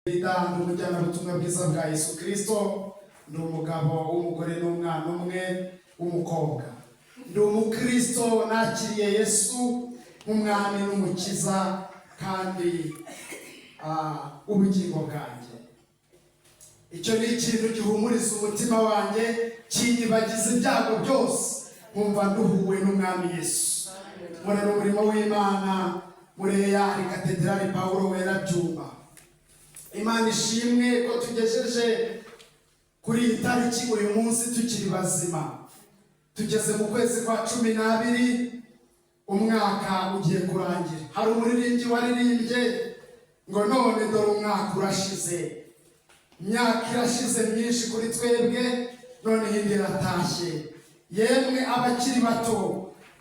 Ndi umujyana ubutumwa bwiza bwa Yesu Kristo, ndi umugabo w'umugore n'umwana umwe w'umukobwa. Ndi umukristo nakiriye Yesu nk'umwami n'umukiza kandi ubugingo bwanjye. Icyo ni ikintu gihumuriza umutima wanjye, kinyibagiza ibyago byose, nkumva nduhuwe n'umwami Yesu. Murera umurimo w'Imana muri Eyari Katedrali Pawulo Wera Byumba. Imana ishimwe ko tugejeje kuri iyi tariki uyu munsi tukiri bazima. Tugeze mu kwezi kwa 12, umwaka ugiye kurangira. Hari umuririmbyi waririmbye ngo none dore umwaka urashize. Imyaka irashize myinshi kuri twebwe, none indi iratashye. Yemwe abakiri bato,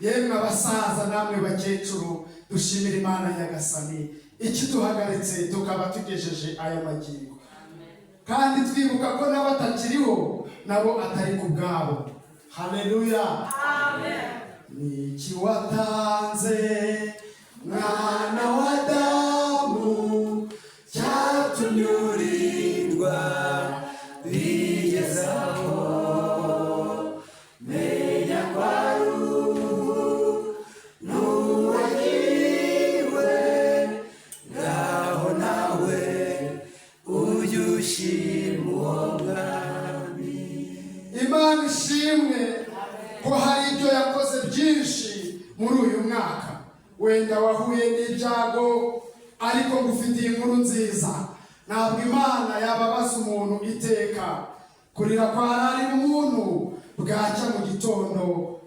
yemwe abasaza namwe bakecuru, dushimira Imana Nyagasani ikiduhagaritse tukaba tugejeje aya magingo. Kandi twibuka ko n'abatakiriho nabo atari ku bwabo. Haleluya, amen. Niki watanze mwana wa Adamu, cyatumye urindwa bigezaho. Menya kwa Imana ishimwe ko hari ibyo yakoze byinshi muri uyu mwaka. Wenda wahuye n'ibyago, ariko ngufitiye inkuru nziza. Ntabwo Imana yababaza umuntu iteka. Kurira kwa hari umuntu bwacya mu gitondo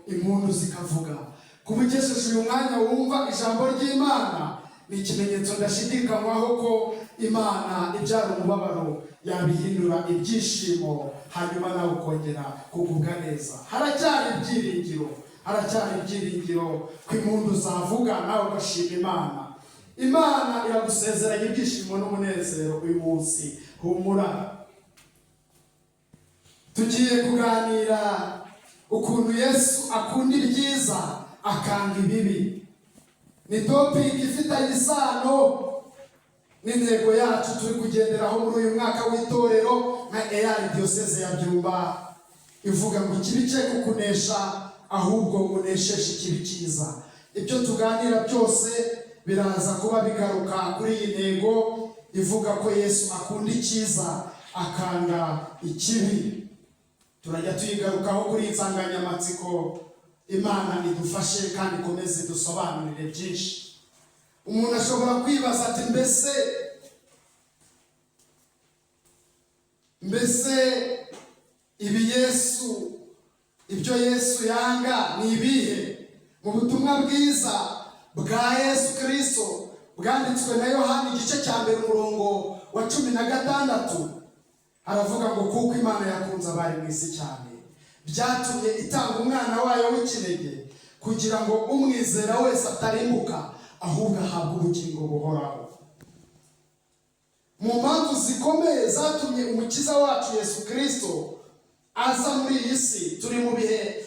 impundu zikavuga. Kuba ugejeje uyu mwanya wumva ijambo ry'Imana ni ikimenyetso ndashidikanywaho ko Imana ibyara umubabaro yabihindura ibyishimo, hanyuma nawe ukongera kugubwa neza. Haracyari ibyiringiro, haracyari ibyiringiro ko impundu zavuga nawe ugashima Imana. Imana iragusezeranya ibyishimo n'umunezero uyu munsi. Humura. Tugiye kuganira ukuntu Yesu akunda ibyiza akanga ibibi. Ni topic ifitanye isano n'intego yacu turi kugenderaho muri uyu mwaka w'itorero nka Eyari Diyoseze ya Byumba, ivuga ngo ikibi cye kukunesha, ahubwo unesheje ikibi cyiza. Ibyo tuganira byose biraza kuba bigaruka kuri iyi ntego ivuga ko Yesu akunda icyiza akanga ikibi. Turajya tuyigarukaho kuri insanganyamatsiko. Imana idufashe kandi ikomeze dusobanurire byinshi. Umuntu ashobora kwibaza ati mbese ibi Yesu, ibyo Yesu yanga ni ibihe? Mu butumwa bwiza bwa Yesu Kristo bwanditswe na Yohana igice cya 1 umurongo wa 16, aravuga ngo kuko Imana yakunze abari mu isi cyane, byatumye itanga umwana wayo w'ikinege, kugira ngo umwizera wese atarimbuka, ahubwo ahabwa ubugingo buhoraho. Mu mpamvu zikomeye zatumye umukiza wacu Yesu Kristo aza muri iyi si, turi mu bihe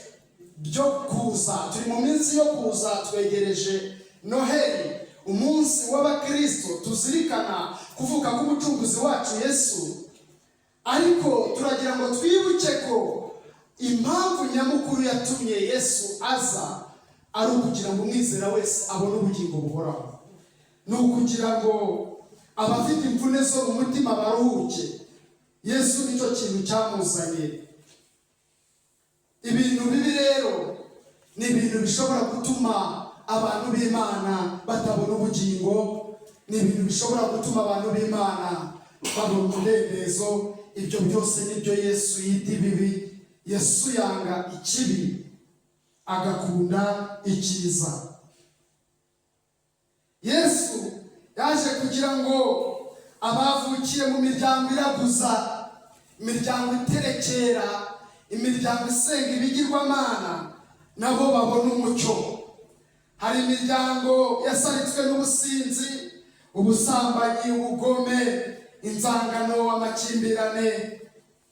byo kuza, turi mu minsi yo kuza, twegereje Noheli, umunsi w'abakristo tuzirikana kuvuka k'umucunguzi wacu Yesu. Ariko turagira ngo twibuke ko impamvu nyamukuru yatumye Yesu aza ari ukugira ngo umwizera wese abone ubugingo buhoraho. Ni ukugira ngo abafite imvune zo mu mutima baruhuke. Yesu nicyo kintu cyamuzanye. Ibintu bibi rero ni ibintu bishobora gutuma abantu b'Imana batabona ubugingo, ni ibintu bishobora gutuma abantu b'Imana babona umudendezo. Ibyo byose nibyo Yesu yita ibibi. Yesu yanga ikibi agakunda icyiza. Yesu yaje kugira ngo abavukiye mu miryango iraguza, imiryango iterekera, imiryango isenga ibigirwamana, nabo babona umucyo. Hari imiryango yasaritswe n'ubusinzi, ubusambanyi, ubugome, inzangano, amakimbirane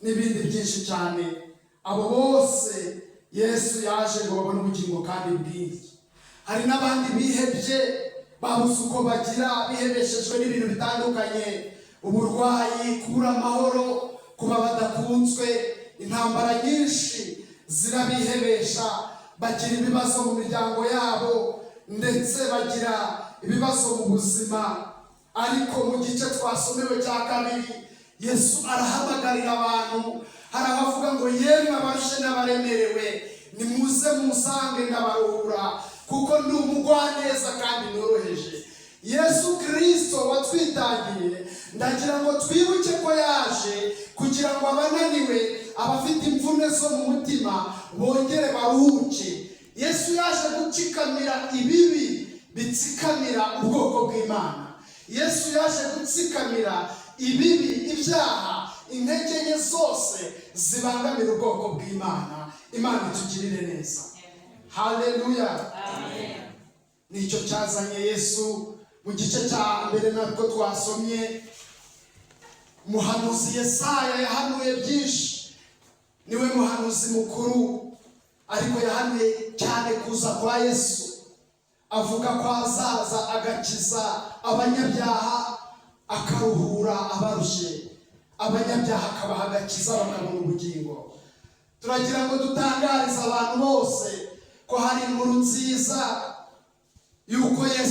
n'ibindi byinshi cyane. Abo bose Yesu yaje ngo babone ubugingo kandi bwinshi. Hari n'abandi bihebye, babuze uko bagira, bihebeshejwe n'ibintu bitandukanye, uburwayi, kubura amahoro, kuba badakunzwe, intambara nyinshi zirabihebesha, bagira ibibazo mu miryango yabo ndetse bagira ibibazo mu buzima. Ariko mu gice twasomewe cya kabiri, Yesu arahamagarira abantu, harabavuga ngo yemwe abarushe n'abaremerewe nimuze musange ndabaruhura, kuko ndi umugwaneza kandi noroheje. Yesu Kristo watwitangiye, ndagira ngo twibuke ko yaje kugira ngo abananiwe, abafite imvune zo mu mutima bongere baruhuke. Yesu yaje gutsikamira ibibi bitsikamira ubwoko bw'Imana. Yesu yaje gutsikamira ibibi, ibyaha, intege nke zose zibangamira ubwoko bw'Imana. Imana itugirire neza. Haleluya. Amen. Nicyo cyazanye Yesu mu gice cya mbere nabwo twasomye. Umuhanuzi Yesaya yahanuye byinshi, niwe muhanuzi mukuru, ariko yahanuye cyane kuza kwa Yesu. Avuga ko azaza agakiza abanyabyaha, akaruhura abarushe, abanyabyaha akabaha agakiza bakabona ubugingo. Turagira ngo dutangarize abantu bose ko hari inkuru nziza yuko Yesu